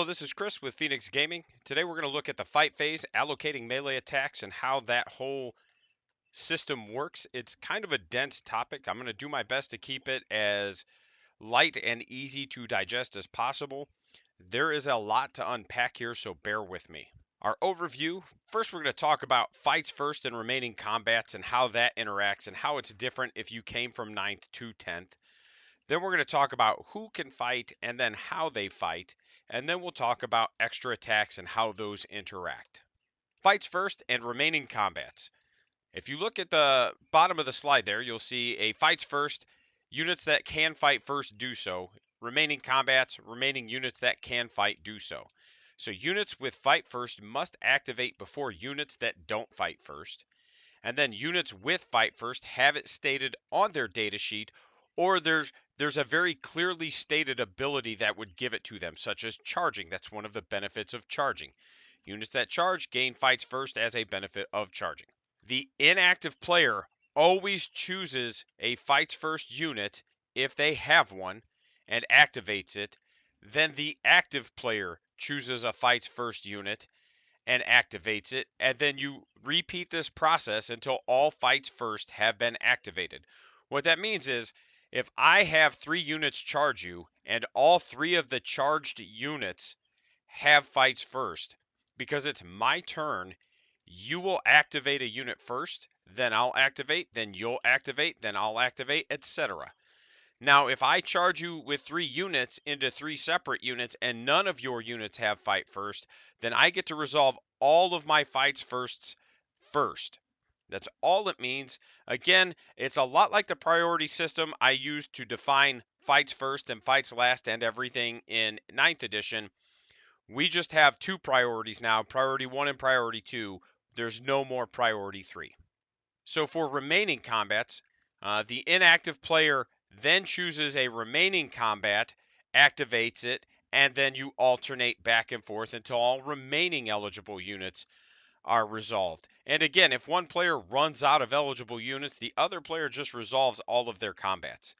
Hello, this is Chris with Phoenix Gaming. Today we're going to look at the fight phase, allocating melee attacks, and how that whole system works. It's kind of a dense topic. I'm going to do my best to keep it as light and easy to digest as possible. There is a lot to unpack here, so bear with me. Our overview, first we're going to talk about fights first and remaining combats and how that interacts and how it's different if you came from 9th to 10th. Then we're going to talk about who can fight and then how they fight. And then we'll talk about extra attacks and how those interact. Fights first and remaining combats. If you look at the bottom of the slide there, you'll see a fights first, units that can fight first do so. Remaining combats, remaining units that can fight do so. So units with fight first must activate before units that don't fight first. And then units with fight first have it stated on their datasheet, or there's a very clearly stated ability that would give it to them, such as charging. That's one of the benefits of charging. Units that charge gain fights first as a benefit of charging. The inactive player always chooses a fights first unit if they have one and activates it. Then the active player chooses a fights first unit and activates it, and then you repeat this process until all fights first have been activated. What that means is if I have 3 units charge you and all 3 of the charged units have fights first, because it's my turn, you will activate a unit first, then I'll activate, then you'll activate, then I'll activate, etc. Now, if I charge you with 3 units into 3 separate units and none of your units have fight first, then I get to resolve all of my fights firsts first. That's all it means. Again, it's a lot like the priority system I used to define fights first and fights last and everything in 9th edition. We just have 2 priorities now, priority 1 and priority 2. There's no more priority 3. So for remaining combats, the inactive player then chooses a remaining combat, activates it, and then you alternate back and forth until all remaining eligible units are resolved. And again, if one player runs out of eligible units, the other player just resolves all of their combats.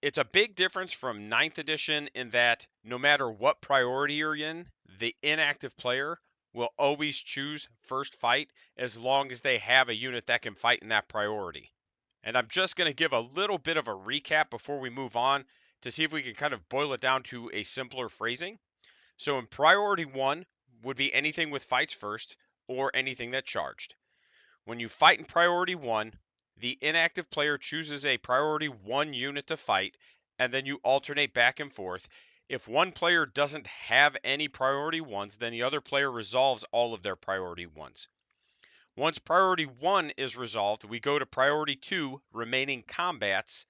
It's a big difference from 9th edition in that no matter what priority you're in, the inactive player will always choose first fight as long as they have a unit that can fight in that priority. And I'm just going to give a little bit of a recap before we move on to see if we can kind of boil it down to a simpler phrasing. So in priority 1 would be anything with fights first or anything that charged. When you fight in priority 1, the inactive player chooses a priority 1 unit to fight, and then you alternate back and forth. If one player doesn't have any priority 1s, then the other player resolves all of their priority 1s. Once priority 1 is resolved, we go to priority 2, remaining combats,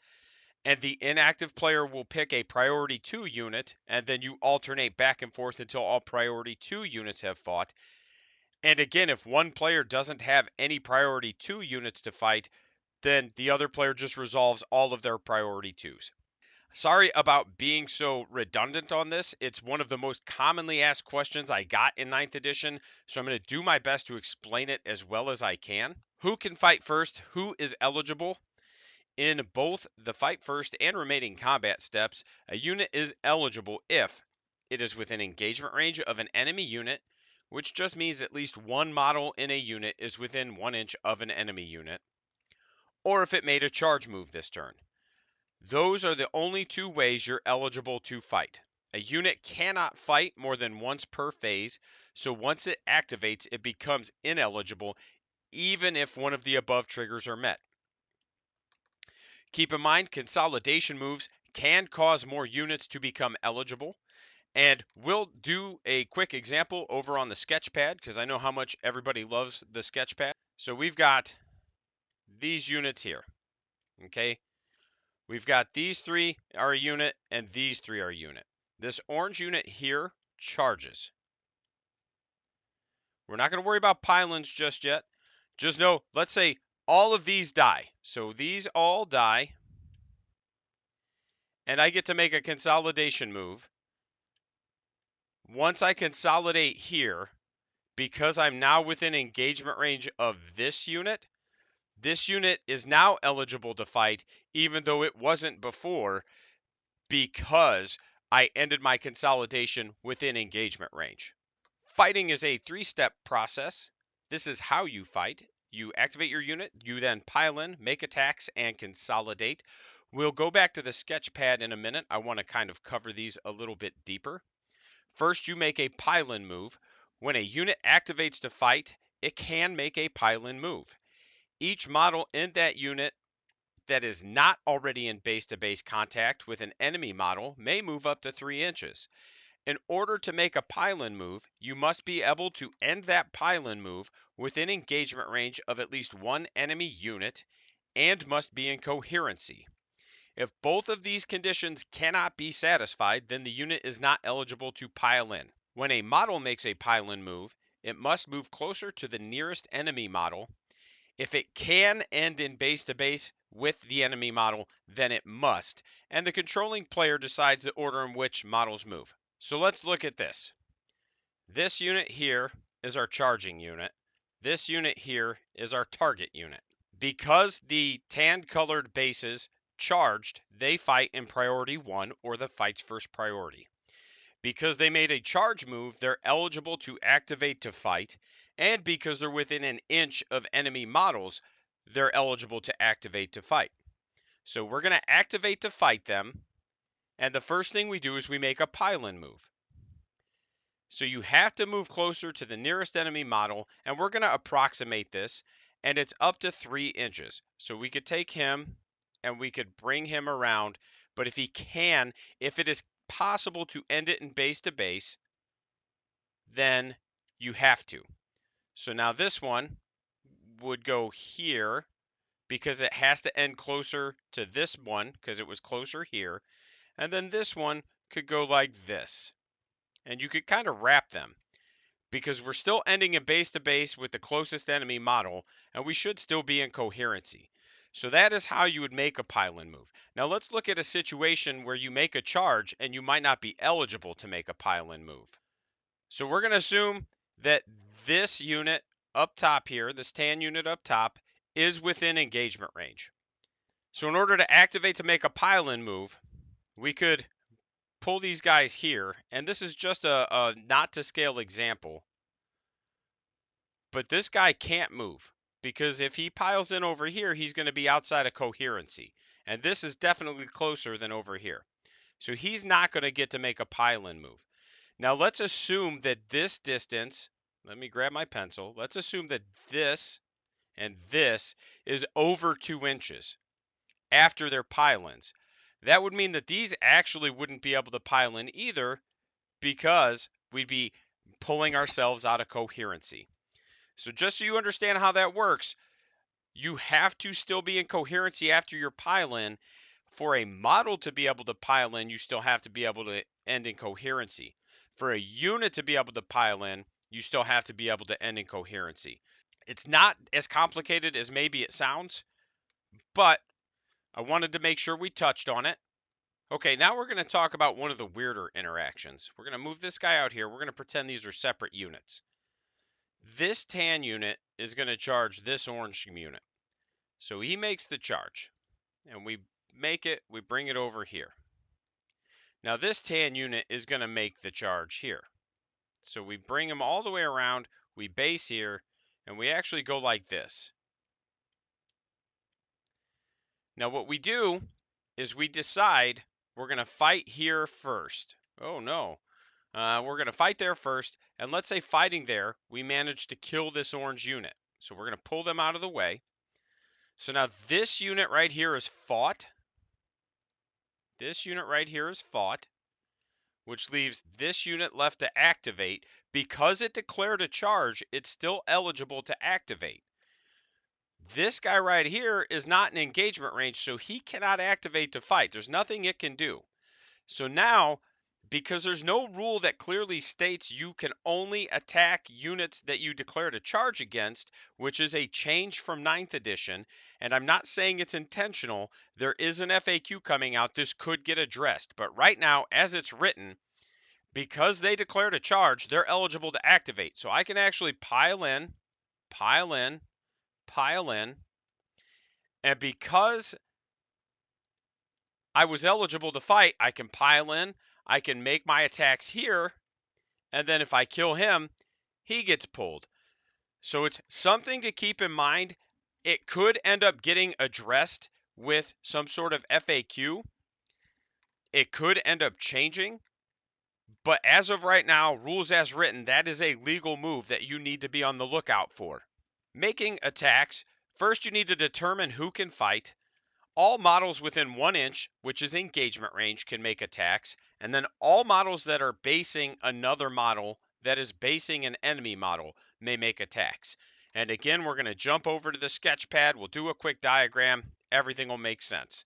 and the inactive player will pick a priority 2 unit, and then you alternate back and forth until all priority 2 units have fought. And again, if one player doesn't have any priority 2 units to fight, then the other player just resolves all of their priority 2s. Sorry about being so redundant on this. It's one of the most commonly asked questions I got in 9th edition, so I'm going to do my best to explain it as well as I can. Who can fight first? Who is eligible? In both the fight first and remaining combat steps, a unit is eligible if it is within engagement range of an enemy unit, which just means at least one model in a unit is within 1 inch of an enemy unit, or if it made a charge move this turn. Those are the only 2 ways you're eligible to fight. A unit cannot fight more than once per phase, so once it activates, it becomes ineligible, even if one of the above triggers are met. Keep in mind, consolidation moves can cause more units to become eligible. And we'll do a quick example over on the sketch pad because I know how much everybody loves the sketch pad. So we've got these units here. Okay. We've got these 3 are a unit and these 3 are a unit. This orange unit here charges. We're not going to worry about pylons just yet. Just know, let's say all of these die. So these all die. And I get to make a consolidation move. Once I consolidate here, because I'm now within engagement range of this unit is now eligible to fight, even though it wasn't before, because I ended my consolidation within engagement range. Fighting is a 3-step process. This is how you fight. You activate your unit, you then pile in, make attacks, and consolidate. We'll go back to the sketch pad in a minute. I want to kind of cover these a little bit deeper. First, you make a pile-in move. When a unit activates to fight, it can make a pile-in move. Each model in that unit that is not already in base-to-base contact with an enemy model may move up to 3 inches. In order to make a pile-in move, you must be able to end that pile-in move within engagement range of at least one enemy unit and must be in coherency. If both of these conditions cannot be satisfied, then the unit is not eligible to pile in. When a model makes a pile-in move, it must move closer to the nearest enemy model. If it can end in base-to-base with the enemy model, then it must, and the controlling player decides the order in which models move. So let's look at this. This unit here is our charging unit. This unit here is our target unit. Because the tan-colored bases charged, they fight in priority 1 or the fight's first priority. Because they made a charge move, they're eligible to activate to fight, and because they're within an inch of enemy models, they're eligible to activate to fight. So we're going to activate to fight them, and the first thing we do is we make a pile-in move. So you have to move closer to the nearest enemy model, and we're going to approximate this, and it's up to 3 inches. So we could take him and we could bring him around, but if it is possible to end it in base to base, then you have to. So now this one would go here because it has to end closer to this one because it was closer here. And then this one could go like this. And you could kind of wrap them because we're still ending in base to base with the closest enemy model, and we should still be in coherency. So that is how you would make a pile-in move. Now let's look at a situation where you make a charge and you might not be eligible to make a pile-in move. So we're going to assume that this unit up top here, this tan unit up top, is within engagement range. So in order to activate to make a pile-in move, we could pull these guys here, and this is just a not to scale example, but this guy can't move because if he piles in over here, he's going to be outside of coherency, and this is definitely closer than over here. So he's not going to get to make a pile-in move. Now let's assume that this distance, let me grab my pencil, let's assume that this and this is over 2 inches after their pile-ins. That would mean that these actually wouldn't be able to pile in either because we'd be pulling ourselves out of coherency. So just so you understand how that works, you have to still be in coherency after your pile-in. For a model to be able to pile in, you still have to be able to end in coherency. For a unit to be able to pile in, you still have to be able to end in coherency. It's not as complicated as maybe it sounds, but I wanted to make sure we touched on it. Okay, now we're going to talk about one of the weirder interactions. We're going to move this guy out here. We're going to pretend these are separate units. This tan unit is going to charge this orange unit. So he makes the charge, and we bring it over here. Now this tan unit is going to make the charge here. So we bring him all the way around, we base here, and we actually go like this. Now what we do is we decide we're going to fight here first. Oh no. We're going to fight there first, and let's say fighting there, we manage to kill this orange unit. So we're going to pull them out of the way. So now this unit right here is fought. This unit right here is fought, which leaves this unit left to activate. Because it declared a charge, it's still eligible to activate. This guy right here is not in engagement range, so he cannot activate to fight. There's nothing it can do. So now, because there's no rule that clearly states you can only attack units that you declared a charge against, which is a change from 9th edition, and I'm not saying it's intentional, there is an FAQ coming out, this could get addressed, but right now, as it's written, because they declared a charge, they're eligible to activate. So I can actually pile in, pile in, pile in, and because I was eligible to fight, I can pile in, I can make my attacks here, and then if I kill him, he gets pulled. So it's something to keep in mind. It could end up getting addressed with some sort of FAQ. It could end up changing, but as of right now, rules as written, that is a legal move that you need to be on the lookout for. Making attacks, first you need to determine who can fight. All models within 1 inch, which is engagement range, can make attacks, and then all models that are basing another model that is basing an enemy model may make attacks. And again, we're going to jump over to the sketch pad. We'll do a quick diagram. Everything will make sense.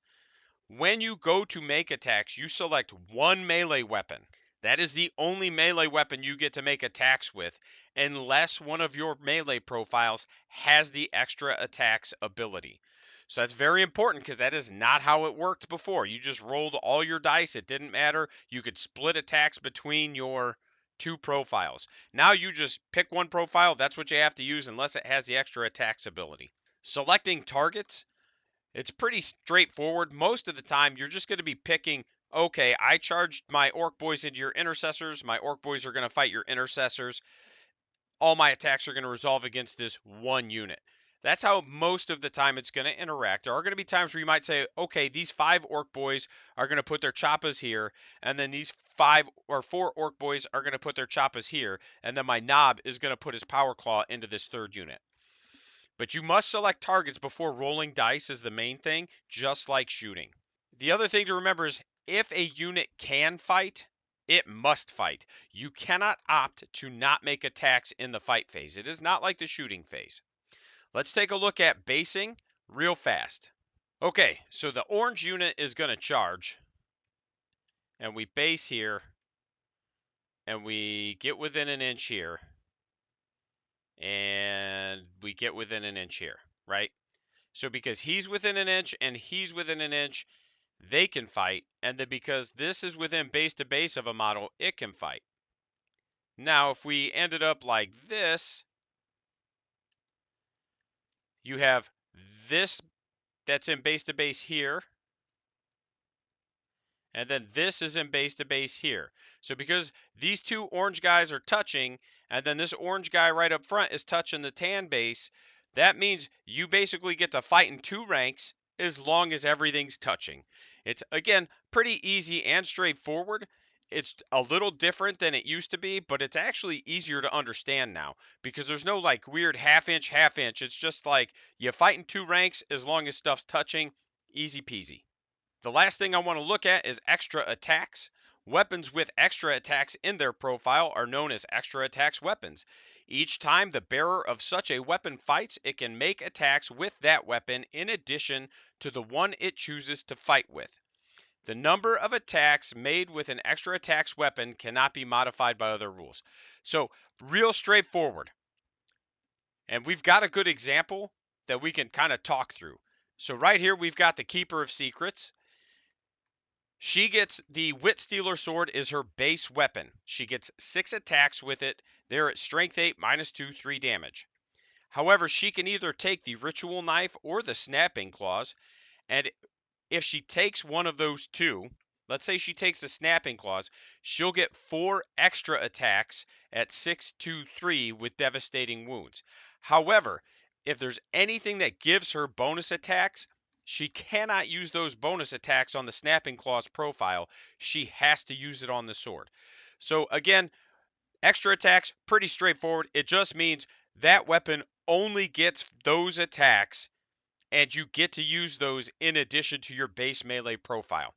When you go to make attacks, you select one melee weapon. That is the only melee weapon you get to make attacks with, unless one of your melee profiles has the extra attacks ability. So that's very important because that is not how it worked before. You just rolled all your dice. It didn't matter. You could split attacks between your two profiles. Now you just pick one profile. That's what you have to use unless it has the extra attacks ability. Selecting targets, it's pretty straightforward. Most of the time, you're just going to be picking, okay, I charged my orc boys into your intercessors. My orc boys are going to fight your intercessors. All my attacks are going to resolve against this one unit. That's how most of the time it's going to interact. There are going to be times where you might say, okay, these 5 orc boys are going to put their choppas here, and then these 5 or 4 orc boys are going to put their choppas here, and then my knob is going to put his power claw into this 3rd unit. But you must select targets before rolling dice is the main thing, just like shooting. The other thing to remember is if a unit can fight, it must fight. You cannot opt to not make attacks in the fight phase. It is not like the shooting phase. Let's take a look at basing real fast. Okay, so the orange unit is going to charge, and we base here, and we get within an inch here, and we get within an inch here, right? So because he's within an inch and he's within an inch, they can fight. And then because this is within base to base of a model, it can fight. Now, if we ended up like this, you have this that's in base to base here, and then this is in base to base here. So because these two orange guys are touching, and then this orange guy right up front is touching the tan base, that means you basically get to fight in 2 ranks as long as everything's touching. It's, again, pretty easy and straightforward. It's a little different than it used to be, but it's actually easier to understand now because there's no like weird half inch. It's just like you fight in 2 ranks as long as stuff's touching. Easy peasy. The last thing I want to look at is extra attacks. Weapons with extra attacks in their profile are known as extra attacks weapons. Each time the bearer of such a weapon fights, it can make attacks with that weapon in addition to the one it chooses to fight with. The number of attacks made with an extra attacks weapon cannot be modified by other rules. So, real straightforward. And we've got a good example that we can kind of talk through. So, right here, we've got the Keeper of Secrets. She gets the Wit Stealer Sword is her base weapon. She gets 6 attacks with it. They're at Strength 8, -2, 3 damage. However, she can either take the Ritual Knife or the Snapping Claws, and if she takes one of those two, let's say she takes the Snapping Claws, she'll get 4 extra attacks at 6, 2, 3 with devastating wounds. However, if there's anything that gives her bonus attacks, she cannot use those bonus attacks on the Snapping Claws profile. She has to use it on the sword. So again, extra attacks, pretty straightforward. It just means that weapon only gets those attacks and you get to use those in addition to your base melee profile.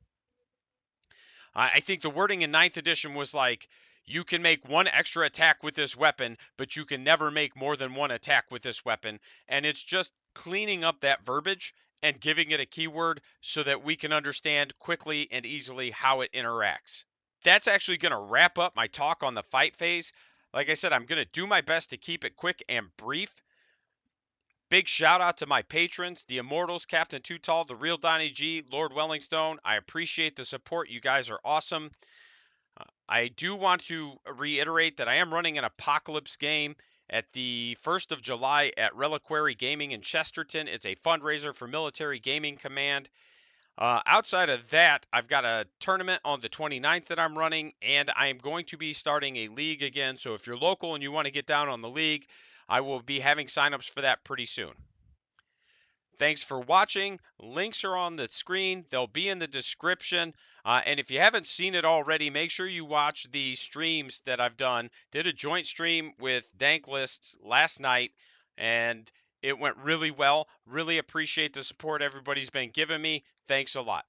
I think the wording in 9th edition was like, you can make 1 extra attack with this weapon, but you can never make more than 1 attack with this weapon. And it's just cleaning up that verbiage and giving it a keyword so that we can understand quickly and easily how it interacts. That's actually going to wrap up my talk on the fight phase. Like I said, I'm going to do my best to keep it quick and brief. Big shout out to my patrons, the Immortals, Captain Too Tall, the Real Donnie G, Lord Wellingstone. I appreciate the support. You guys are awesome. I do want to reiterate that I am running an Apocalypse game at the 1st of July at Reliquary Gaming in Chesterton. It's a fundraiser for Military Gaming Command. Outside of that, I've got a tournament on the 29th that I'm running, and I am going to be starting a league again. So if you're local and you want to get down on the league, I will be having signups for that pretty soon. Thanks for watching. Links are on the screen. They'll be in the description. And if you haven't seen it already, make sure you watch the streams that I've done. Did a joint stream with Dank Lists last night, and it went really well. Really appreciate the support everybody's been giving me. Thanks a lot.